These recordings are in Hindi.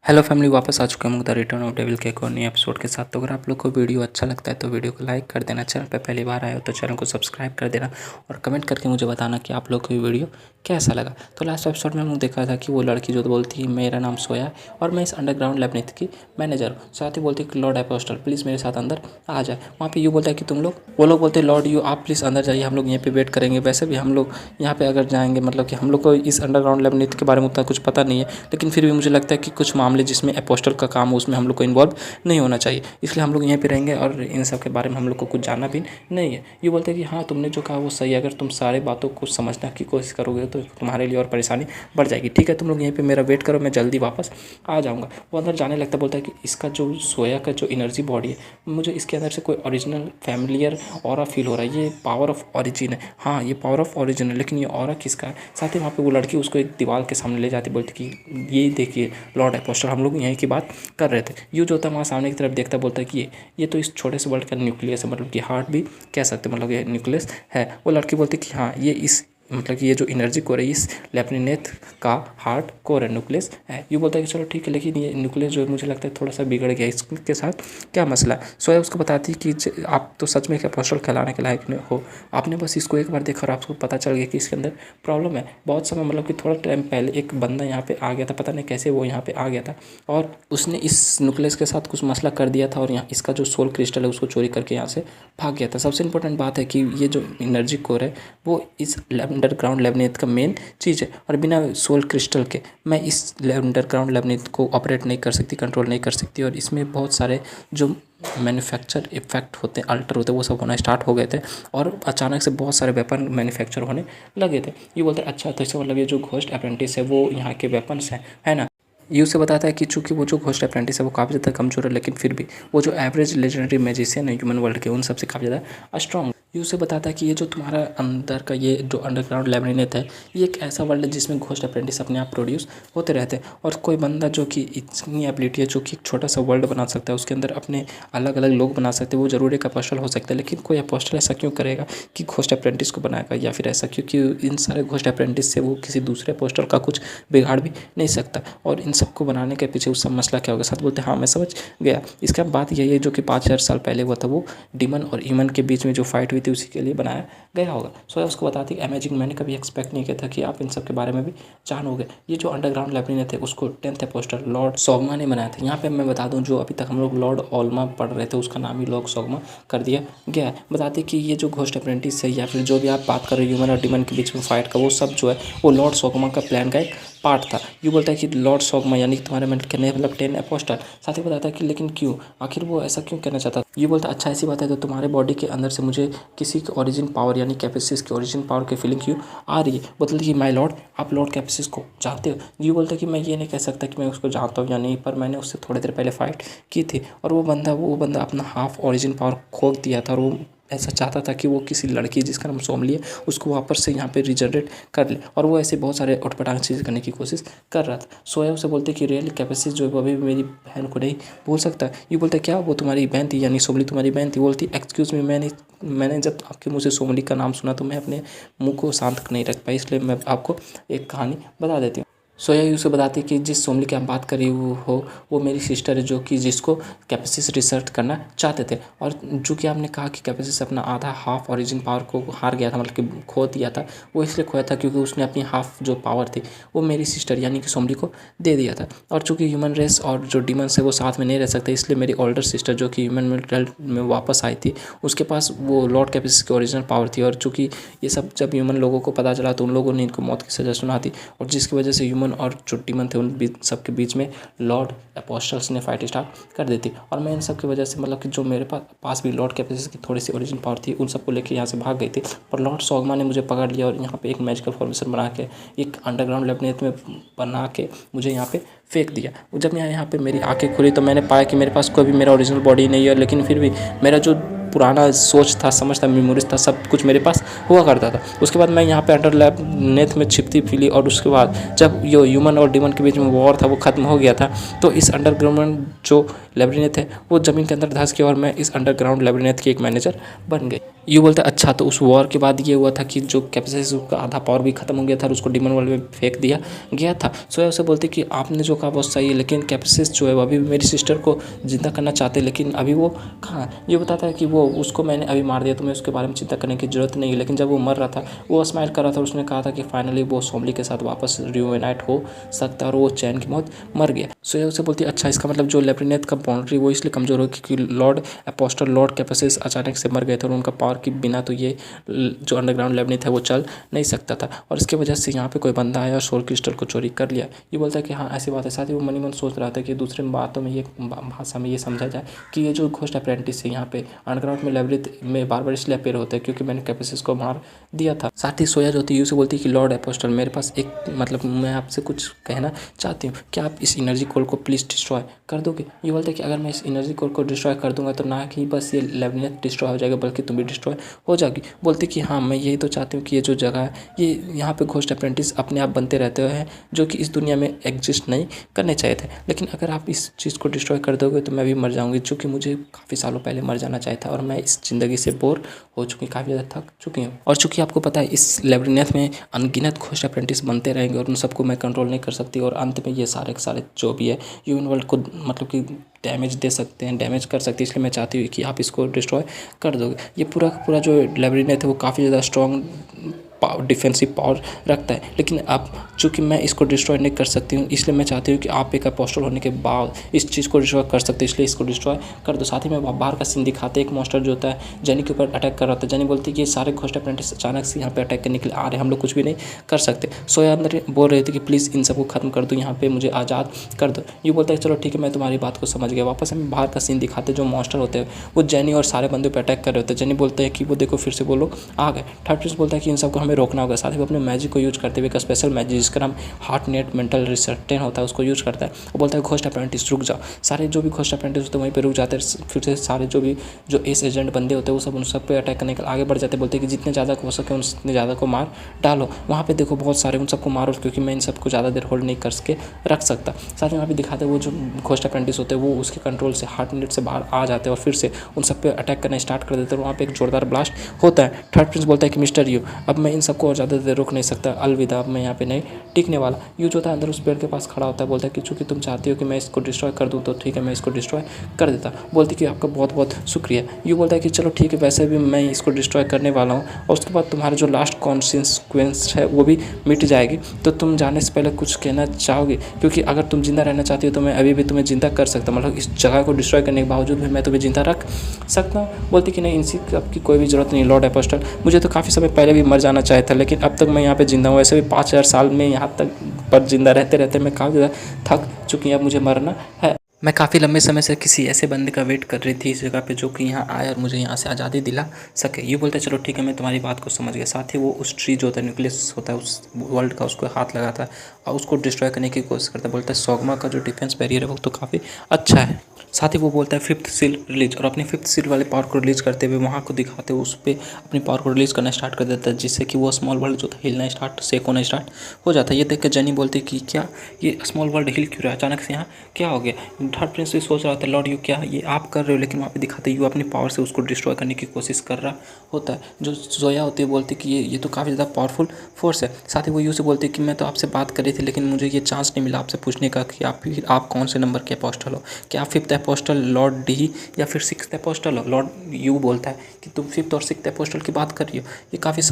हेलो फैमिली, वापस आ चुका हूँ द रिटर्न ऑफ डेविल के एक और नए एपिसोड के साथ। तो अगर आप लोग को वीडियो अच्छा लगता है तो वीडियो को लाइक कर देना, चैनल पर पहली बार आए हो तो चैनल को सब्सक्राइब कर देना और कमेंट करके मुझे बताना कि आप लोग को ये वीडियो कैसा लगा। तो लास्ट एपिसोड में हमने देखा था कि वो लड़की जो बोलती है मेरा नाम सोया है और मैं इस अंडरग्राउंड लैबनीथ की मैनेजर हूँ, साथ ही बोलती है कि लॉर्ड एपोस्टल प्लीज़ मेरे साथ अंदर आ जाए। वहाँ पे यू बोलता है कि तुम लोग, वो लोग बोलते हैं लॉर्ड यू आप प्लीज़ अंदर जाइए, हम लोग यहीं पे वेट करेंगे। वैसे भी हम लोग यहाँ पे अगर जाएंगे मतलब कि हम लोग को इस अंडरग्राउंड लैबनीथ के बारे में उतना कुछ पता नहीं है, लेकिन फिर भी मुझे लगता है कि कुछ मामले जिसमें एपोस्टल का काम है उसमें हम लोग को इन्वॉल्व नहीं होना चाहिए, इसलिए हम लोग यहीं पे रहेंगे और इन सब के बारे में हम लोग को कुछ जानना भी नहीं है। ये बोलते हैं कि हाँ तुमने जो कहा वो सही है, अगर तुम सारे बातों को समझने की कोशिश करोगे तो तुम्हारे लिए और परेशानी बढ़ जाएगी। ठीक है, तुम लोग यहीं पे मेरा वेट करो, मैं जल्दी वापस आ जाऊँगा। वो अंदर जाने लगता, बोलता है कि इसका जो सोया का जो एनर्जी बॉडी है, मुझे इसके अंदर से कोई ओरिजिनल फैमिलियर ऑरा फील हो रहा है। ये पावर ऑफ ओरिजिन है, हाँ ये पावर ऑफ ओरिजिन है, लेकिन ये ऑरा किसका है। साथ ही वहाँ पे वो लड़की उसको एक दीवार के सामने ले जाती, बोलती कि ये देखिए लॉर्ड एपोस्टल, हम लोग यहीं की बात कर रहे थे। यू जो होता है वहाँ सामने की तरफ देखता, बोलता है कि ये तो इस छोटे से वर्ल्ड का न्यूक्लियस है, मतलब कि हार्ट भी कह सकते हैं, मतलब ये न्यूक्लियस है। वो लड़की बोलती है कि हाँ ये इस मतलब कि ये जो एनर्जी कोर है इस लैबनीथ का हार्ट कोर है, न्यूक्लियस है। यू बोलता है कि चलो ठीक है, लेकिन ये न्यूक्लियस जो है मुझे लगता है थोड़ा सा बिगड़ गया, इसके साथ क्या मसला है। सोया उसको बताती है कि आप तो सच में एक एपोस्टल कहलाने के लायक हो, आपने बस इसको एक बार देखा और आपको पता चल गया कि इसके अंदर प्रॉब्लम है। बहुत समय मतलब कि थोड़ा टाइम पहले एक बंदा यहाँ पे आ गया था, पता नहीं कैसे वो यहाँ पे आ गया था और उसने इस न्यूक्लियस के साथ कुछ मसला कर दिया था और यहाँ इसका जो सोल क्रिस्टल है उसको चोरी करके यहाँ से भाग गया था। सबसे इंपॉर्टेंट बात है कि ये जो एनर्जी कोर है वो इस अंडरग्राउंड लैबनीथ का मेन चीज़ है और बिना सोल क्रिस्टल के मैं इस अंडरग्राउंड लैबनीथ को ऑपरेट नहीं कर सकती, कंट्रोल नहीं कर सकती। और इसमें बहुत सारे जो मैन्युफैक्चर इफेक्ट होते हैं, अल्टर होते हैं, वो सब होना स्टार्ट हो गए थे और अचानक से बहुत सारे वेपन मैन्युफैक्चर होने लगे थे। ये बोलते हैं अच्छा तो इसका मतलब ये जो घोस्ट अप्रेंटिस है वो यहाँ के वेपन्स हैं, है ना। ये उसे बताता है कि चूंकि वो जो घोस्ट अप्रेंटिस है वो काफ़ी ज़्यादा कमजोर है, लेकिन फिर भी वो जो एवरेज लेजेंडरी मैजिशियन है ह्यूमन वर्ल्ड के उन सबसे काफ़ी ज़्यादा स्ट्रॉन्ग। ये उसे बताता है कि ये जो तुम्हारा अंदर का ये जो अंडरग्राउंड लैबनीथ है ये एक ऐसा वर्ल्ड है जिसमें घोस्ट अप्रेंटिस अपने आप प्रोड्यूस होते रहते हैं और कोई बंदा जो कि इतनी एबिलिटी है जो कि एक छोटा सा वर्ल्ड बना सकता है, उसके अंदर अपने अलग अलग लोग बना सकते हैं, वो जरूर एक अपोस्टल हो सकता है। लेकिन कोई अपोस्टल ऐसा क्यों करेगा कि घोस्ट अप्रेंटिस को बनाएगा, या फिर ऐसा क्योंकि इन सारे घोस्ट अप्रेंटिस से वो किसी दूसरे अपोस्टल का कुछ बिगाड़ भी नहीं सकता। और इन सबको बनाने के पीछे उस सब मसला क्या होगा। साथ बोलते हैं हाँ मैं समझ गया। इसका बात यही है जो कि 5000 साल पहले हुआ था, वो डीमन और ह्यूमन के बीच में जो फाइट हुई थी उसी के लिए बनाया गया होगा। सोया उसको बताती है अमेजिंग, मैंने कभी एक्सपेक्ट नहीं किया था कि आप इन सब के बारे में भी जानोगे। ये जो अंडरग्राउंड लैबनीथ थे उसको 10th अपोस्टल लॉर्ड सोगमा ने बनाया था। यहाँ पे मैं बता दूं जो अभी तक हम लोग लॉर्ड ओल्मा पढ़ रहे थे उसका नाम ही लॉर्ड सोगमा कर दिया गया है। बताते कि ये जो घोस्ट अप्रेंटिस है या फिर जो भी आप बात कर रहे हो ह्यूमन और डीमन के बीच में फाइट का, वो सब जो है वो लॉर्ड सोगमा का प्लान का एक पार्ट था। ये बोलता है कि लॉर्ड सोगमा यानी कि तुम्हारे मन कहने मतलब 10 अपोस्टल। साथ ही बताता है कि लेकिन क्यों, आखिर वो ऐसा क्यों कहना चाहता। ये बोलता है अच्छा ऐसी बात है तो तुम्हारे बॉडी के अंदर से मुझे किसी के ओरिजिन पावर यानी कैपेसिस की ओरिजिन पावर की फीलिंग क्यों आ रही है। बोलते कि माय लॉर्ड आप लॉर्ड कैपेसिस को जानते हो। ये बोलता है कि मैं ये नहीं कह सकता कि मैं उसको जानता हूँ या नहीं, पर मैंने उससे थोड़ी देर पहले फाइट की थी और वो बंदा अपना हाफ ओरिजिन पावर खो दिया था और वो ऐसा चाहता था कि वो किसी लड़की जिसका नाम सोमली है उसको वापस से यहाँ पे रिजनरेट कर ले, और वो ऐसे बहुत सारे उटपटांग चीज़ करने की कोशिश कर रहा था। सोया उसे बोलते कि रियल कैपेसिस जो है वो अभी भी मेरी बहन को नहीं भूल सकता। ये बोलते क्या वो तुम्हारी बहन थी यानी सोमली तुम्हारी बहन थी। बोलती एक्सक्यूज़ मी, मैंने जब आपके मुँह से सोमली का नाम सुना तो मैं अपने मुँह को शांत नहीं रख पाई, इसलिए मैं आपको एक कहानी बता देती हूँ। सोया उसे बताती है कि जिस सोमली की आप बात कर रही हो वो मेरी सिस्टर है जो कि जिसको कैपेसिस रिसर्च करना चाहते थे। और जो कि आपने कहा कि कैपेसिस अपना आधा हाफ ओरिजिन पावर को हार गया था, मतलब कि खो दिया था, वो इसलिए खोया था क्योंकि उसने अपनी हाफ जो पावर थी वो मेरी सिस्टर यानी कि सोमली को दे दिया था। और चूँकि ह्यूमन रेस और जो डीमंस है वो साथ में नहीं रह सकते, इसलिए मेरी ओल्डर सिस्टर जो कि ह्यूमन वर्ल्ड में वापस आई थी उसके पास वो लॉर्ड कैपेसिस की ओरिजिनल पावर थी। और चूँकि ये सब जब ह्यूमन लोगों को पता चला तो उन लोगों ने इनको मौत की सज़ा सुना थी, और जिसकी वजह से ह्यूमन और जो डीमन थे उन सबके बीच में लॉर्ड अपोस्टल्स ने फाइट स्टार्ट कर दी थी। और मैं इन सब की वजह से मतलब कि जो मेरे पास भी लॉर्ड कैपेसिस की थोड़ी सी ओरिजिन पावर थी उन सबको लेकर यहाँ से भाग गई थी, पर लॉर्ड सोगमा ने मुझे पकड़ लिया और यहाँ पे एक मैजिकल फॉर्मेशन बना के एक अंडरग्राउंड लैबनीथ में बना के मुझे यहाँ पे फेंक दिया। जब मैं यहाँ पे मेरी आंखें खुली तो मैंने पाया कि मेरे पास कोई भी मेरा ओरिजिनल बॉडी नहीं है, लेकिन फिर भी मेरा जो पुराना सोच था, समझ था, मेमोरीज था, सब कुछ मेरे पास हुआ करता था। उसके बाद मैं यहाँ पे अंडर लैबनीथ में छिपती फीली, और उसके बाद जब ये ह्यूमन और डीमन के बीच में वॉर था वो ख़त्म हो गया था, तो इस अंडरग्राउंड जो लेब्रिनेथ है वो ज़मीन के अंदर धंस गया और मैं इस अंडरग्राउंड लेब्रिनेथ की एक मैनेजर बन गई। यू बोलता है अच्छा, तो उस वॉर के बाद ये हुआ था कि जो कैपेसिस उसका आधा पावर भी खत्म हो गया था और उसको डीमन वर्ल्ड में फेंक दिया गया था। सोया उसे बोलती कि आपने जो कहा बहुत सही है, लेकिन कैपेसिस जो है वो अभी भी मेरी सिस्टर को जिंदा करना चाहते हैं, लेकिन अभी वो कहाँ है। ये बताता है कि वो उसको मैंने अभी मार दिया, तुम्हें उसके बारे में चिंता करने की जरूरत नहीं है। लेकिन जब वो मर रहा था वो स्माइल कर रहा था, उसने कहा था कि फाइनली वो सोमली के साथ वापस रियूनाइट हो सकता है और वो चैन की मौत मर गया। सोया उसे बोलती है अच्छा, इसका मतलब जो लेब्रिनेथ का बाउंड्री वो इसलिए कमजोर हो क्योंकि लॉर्ड अपोस्टल लॉर्ड कैपेसिस अचानक से मर गए थे और उनका पावर के बिना तो ये जो अंडरग्राउंड लेब्रिनेथ है वो चल नहीं सकता था और इसकी वजह से यहाँ पे कोई बंदा आया और सोल क्रिस्टल को चोरी कर लिया। ये बोलता है कि हाँ ऐसी बात है। साथ ही वो मनी मन सोच रहा था कि दूसरे बातों में ये भाषा में ये समझा जाए कि ये जो घोस्ट अप्रेंटिस है यहाँ पे अंडरग्राउंड में लेब्रिनेथ में बार बार इसलिए अपेयर होता है क्योंकि मैंने कैपेसिस को मार दिया था। साथ ही सोया जो होती है उसे बोलती है कि लॉर्ड अपोस्टल मेरे पास एक मतलब मैं आपसे कुछ कहना चाहती हूँ, क्या आप इस एनर्जी कोर को प्लीज़ डिस्ट्रॉय कर दोगे। ये बोलते हैं कि अगर मैं इस एनर्जी कोर को डिस्ट्रॉय कर दूंगा तो ना कि बस ये लेब्रिनेथ डिस्ट्रॉय हो जाएगा बल्कि तुम भी डिस्ट्रॉय हो जाएगी। बोलती कि हाँ मैं यही तो चाहती हूँ कि ये जो जगह है ये यहाँ पे घोस्ट अप्रेंटिस अपने आप बनते रहते हैं जो कि इस दुनिया में एग्जिस्ट नहीं करने चाहिए थे, लेकिन अगर आप इस चीज़ को डिस्ट्रॉय कर दोगे तो मैं भी मर जाऊँगी, जो कि मुझे काफ़ी सालों पहले मर जाना चाहिए था और मैं इस ज़िंदगी से बोर हो चुकी, काफ़ी ज़्यादा थक चुकी हूँ। और चूँकि आपको पता है इस लेब्रिनेथ में अनगिनत घोस्ट अप्रेंटिस बनते रहेंगे और उन सबको मैं कंट्रोल नहीं कर सकती और अंत में ये सारे के सारे जो भी है ह्यूमन वर्ल्ड को मतलब कि डैमेज दे सकते हैं, डैमेज कर सकते हैं, इसलिए मैं चाहती हूँ कि आप इसको डिस्ट्रॉय कर दोगे। ये पूरा का पूरा जो लेब्रिनेथ है वो काफ़ी ज़्यादा स्ट्रॉन्ग डिफेंसिव पावर रखता है, लेकिन अब चूँकि मैं इसको डिस्ट्रॉय नहीं कर सकती हूँ इसलिए मैं चाहती हूँ कि आप एक अपोस्टल होने के बाद इस चीज़ को डिस्ट्रॉय कर सकते हैं, इसलिए इसको डिस्ट्रॉय कर दो। साथ ही में बाहर का सीन दिखाते एक मॉन्स्टर जो होता है जेनी के ऊपर अटैक कर रहा था। जेनी बोलती है कि ये सारे घोस्ट अप्रेंटिस अचानक से यहाँ पे अटैक करने के लिए आ रहे हैं, हम लोग कुछ भी नहीं कर सकते। सोया अंदर बोल रहे थे कि प्लीज़ इन सबको खत्म कर दो, यहाँ पे मुझे आज़ाद कर दो। ये बोलता है चलो ठीक है मैं तुम्हारी बात को समझ गया। वापस हमें बाहर का सीन दिखाते जो मॉन्स्टर होते हैं वो जेनी और सारे बंदों पर अटैक कर रहे होते हैं। जेनी बोलते हैं कि वो देखो फिर से बोलो आ गए। थर्ड प्रिंस बोलता है कि इन सबको हमें रोकना होगा। साथ ही अपने मैजिक को यूज करते हुए एक स्पेशल मैजिक जिसका नाम हार्ट नेट मेंटल रिसर्टेन होता है उसको यूज करता है। वो बोलता है घोस्ट अप्रेंटिस रुक जाओ। सारे जो भी घोस्ट अप्रेंटिस होते हैं वहीं पे रुक जाते हैं। फिर से सारे जो भी जो एस एजेंट बंदे होते हैं वो सब उन सब पे अटैक करने के आगे बढ़ जाते हैं। बोलते हैं कि जितने ज़्यादा हो सके उतने ज़्यादा को मार डालो। वहाँ पे देखो बहुत सारे उन सबको मारो क्योंकि मैं इन सबको ज़्यादा देर होल्ड नहीं कर सके रख सकता। साथ ही वहाँ पे दिखाते हैं वो जो घोस्ट अप्रेंटिस होते हैं वो उसके कंट्रोल से हार्ट नेट से बाहर आ जाते हैं और फिर से उन सब पे अटैक करना स्टार्ट कर देते हैं। वहाँ पे एक जोरदार ब्लास्ट होता है। थर्ड प्रिंस बोलता है कि मिस्टर यू अब मैं इन सबको और ज़्यादा देर रोक नहीं सकता, अलविदा, अब मैं यहाँ पे नहीं टिकने वाला। यू जो था अंदर उस पेड़ के पास खड़ा होता है, बोलता है कि चूँकि तुम चाहती हो कि मैं इसको डिस्ट्रॉय कर दूँ तो ठीक है मैं इसको डिस्ट्रॉय कर देता। बोलती कि आपका बहुत बहुत शुक्रिया। यू बोलता है कि चलो ठीक है वैसे भी मैं इसको डिस्ट्रॉय करने वाला हूँ और उसके बाद तुम्हारा जो लास्ट कॉन्सिक्वेंस है वो भी मिट जाएगी। तो तुम जाने से पहले कुछ कहना चाहोगे, क्योंकि अगर तुम जिंदा रहना चाहती हो तो मैं अभी भी तुम्हें जिंदा कर सकता हूँ, मतलब इस जगह को डिस्ट्रॉय करने के बावजूद भी मैं तुम्हें जिंदा रख सकता हूँ। बोलती कि नहीं इनसी आपकी कोई भी ज़रूरत नहीं लॉर्ड अपोस्टल, मुझे तो काफ़ी समय पहले भी मर जाना चाहिए था लेकिन अब तक मैं यहाँ पे जिंदा हूँ। ऐसे भी 5000 साल में यहाँ तक पर जिंदा रहते रहते मैं काफ़ी ज़्यादा थक चुकी हूँ, अब मुझे मरना है। मैं काफ़ी लंबे समय से किसी ऐसे बंदे का वेट कर रही थी इस जगह पे जो कि यहाँ आए और मुझे यहाँ से आज़ादी दिला सके। ये बोलते चलो ठीक है मैं तुम्हारी बात को समझ गया। साथ ही वो उस ट्री जो होता है न्यूक्लियस होता है उस वर्ल्ड का उसको हाथ लगाता है और उसको डिस्ट्रॉय करने की कोशिश करता है। बोलता है सोगमा का जो डिफेंस बैरियर है वो तो काफ़ी अच्छा है। साथ ही वो बोलता है फिफ्थ सील रिलीज और अपनी फिफ्थ सील वाले पावर को रिलीज करते हुए वहाँ को दिखाते हुए उस पर अपनी पावर को रिलीज करना स्टार्ट कर देता है, जिससे कि वो स्मॉल वर्ल्ड जो था हिलना स्टार्ट शेक होना स्टार्ट हो जाता है। ये देख कर जेनी बोलती है कि क्या ये स्मॉल वर्ल्ड हिल क्यों रहा है, अचानक से यहाँ क्या हो गया। थर्ड प्रिंस भी सोच रहा था लॉर्ड यू क्या ये आप कर रहे हो, लेकिन वहाँ पे दिखाते यू अपनी पावर से उसको डिस्ट्रॉय करने की कोशिश कर रहा होता है। जो जोया होती है बोलती कि ये तो काफ़ी ज़्यादा पावरफुल फोर्स है। साथ ही वो यू से बोलती है कि मैं तो आपसे बात कर रही थी लेकिन मुझे ये चांस नहीं मिला आपसे पूछने का कि आप कौन से नंबर के अपोस्टल हो, क्या आप फिफ्थ अपोस्टल लॉर्ड डी या फिर सिक्स्थ अपोस्टल हो। लॉर्ड यू बोलता है कि तुम फिफ्थ और सिक्स्थ अपोस्टल की बात कर रही हो। ये काफ़ी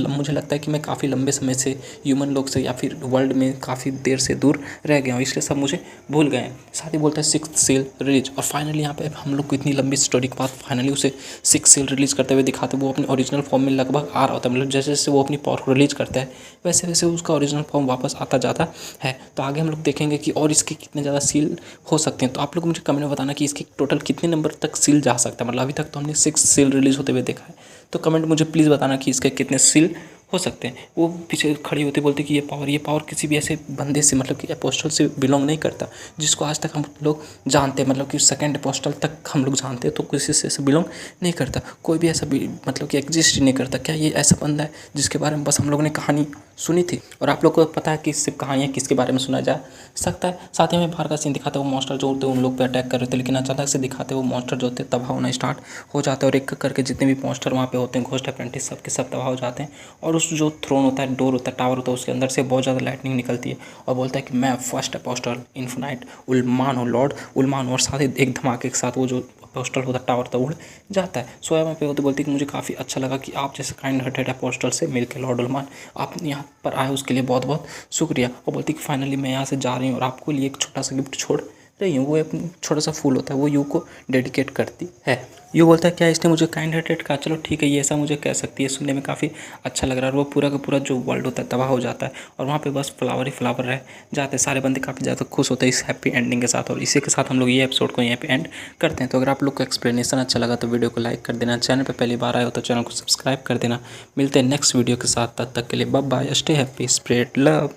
मुझे लगता है कि मैं काफ़ी लंबे समय से ह्यूमन लोग से या फिर वर्ल्ड में काफ़ी देर से दूर रह गया हूँ, इसलिए सब मुझे भूल गए हैं। साथ ही बोलता है सिक्स्थ सील रिलीज और फाइनली यहाँ पे हम लोग को इतनी लंबी स्टोरी के बाद फाइनली उसे सिक्स्थ सील रिलीज करते हुए दिखाते वो अपने ओरिजिनल फॉर्म में लगभग आ रहा होता है। मतलब जैसे जैसे वो अपनी पावर को रिलीज करता है वैसे वैसे उसका ओरिजिनल फॉर्म वापस आता जाता है। तो आगे हम लोग देखेंगे कि और इसके कितने ज़्यादा सील हो सकते हैं। तो आप लोग मुझे कमेंट में बताना कि इसके टोटल कितने नंबर तक सील जा सकता है। मतलब अभी तक तो हमने 6 सील रिलीज होते हुए देखा है, तो कमेंट मुझे प्लीज़ बताना कि इसके कितने सील हो सकते हैं। वो पीछे खड़ी होती बोलती कि ये पावर किसी भी ऐसे बंदे से मतलब कि अपोस्टल से बिलोंग नहीं करता जिसको आज तक हम लोग जानते हैं, मतलब कि सेकंड अपोस्टल तक हम लोग जानते हैं, तो किसी से ऐसे बिलोंग नहीं करता। कोई भी ऐसा मतलब कि एग्जिस्ट ही नहीं करता। क्या ये ऐसा बंदा है जिसके बारे में बस हम लोगों ने कहानी सुनी थी और आप लोग को पता है कि सिर्फ कहानियाँ किसके बारे में सुना जा सकता है। साथ ही में बाहर का सीन दिखाते वो मॉन्स्टर जो होते हैं उन लोग पे अटैक कर रहे थे, लेकिन अचानक से दिखाते वो मॉन्स्टर जो होते हैं तबाह होना स्टार्ट हो जाता है और एक करके जितने भी मॉन्स्टर वहाँ पे होते हैं घोस्ट अप्रेंटिस सब के सब तबाह हो जाते हैं। और उस जो थ्रोन होता है, डोर होता है, टावर होता है, उसके अंदर से बहुत ज़्यादा लाइटनिंग निकलती है और बोलता है कि मैं फर्स्ट अपोस्टल इन्फिनाइट उलमान हूँ, लॉर्ड उलमान। और साथ ही एक धमाके के साथ वो जो अपोस्टल होता है टावर तक उड़ जाता है। सोया वहाँ पे होते बोलती कि मुझे काफ़ी अच्छा लगा कि आप जैसे काइंड हार्टेड अपोस्टल से मिलकर लॉर्ड उलमान आप यहाँ पर आए, उसके लिए बहुत बहुत शुक्रिया। और बोलती कि फाइनली मैं यहाँ से जा रही हूँ और आपको लिए एक छोटा सा गिफ्ट छोड़ रही हूँ। वो एक छोटा सा फूल होता है, वो यू को डेडिकेट करती है। यू बोलता है क्या इसने मुझे काइंड हार्टेड कहा, चलो ठीक है ये ऐसा मुझे कह सकती है, सुनने में काफ़ी अच्छा लग रहा है। और वो पूरा का पूरा जो वर्ल्ड होता है तबाह हो जाता है और वहाँ पे बस फ्लावर ही फ्लावर रह जाते हैं। सारे बंदे काफ़ी ज़्यादा खुश होते हैं इस हैप्पी एंडिंग के साथ। और इसी के साथ हम लोग ये एपिसोड को यहाँ पे एंड करते हैं। तो अगर आप लोग को एक्सप्लेनेशन अच्छा लगा तो वीडियो को लाइक कर देना, चैनल पर पहली बार आए हो तो चैनल को सब्सक्राइब कर देना। मिलते हैं नेक्स्ट वीडियो के साथ, तब तक के लिए bye bye, stay happy, spread love.